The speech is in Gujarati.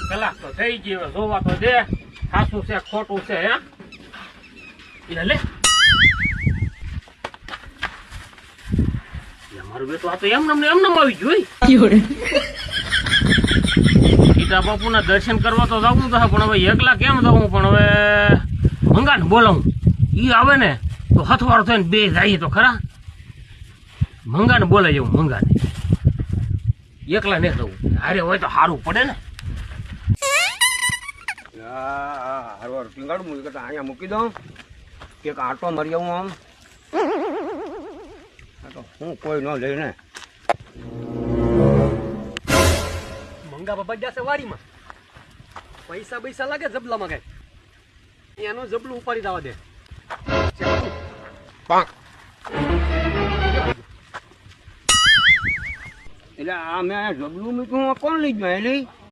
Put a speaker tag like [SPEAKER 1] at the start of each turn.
[SPEAKER 1] કલાક તો થઈ ગઈ, હવે જોવા તો દે સાચું છે ખોટું છે. હે લે મારું બેટું આ તો એમને આવી ગયું. ગીતા બાપુના દર્શન કરવા તો જવું તો પણ હવે એકલા કેમ જવું? પણ હવે મંગાને બોલાવું, ઈ આવે ને તો હથવારો થઈને બે જાય તો ખરા. મંગાને બોલાઈ જવું, મંગાને એકલા નહીં જવું, હારે હોય તો સારું પડે ને.
[SPEAKER 2] અહીંયા મૂકી દઉં એક આટો મરી આવું આમ. હું કોઈ ન લઈને
[SPEAKER 3] મંગા બાબા જશે વાડીમાં, પૈસા પૈસા લાગે જબલામાં કઈ, એનું જબલું ઉપાડી જવા દે.
[SPEAKER 2] એટલે આ મેં જબલું મીઠું કોણ લઈ જાય?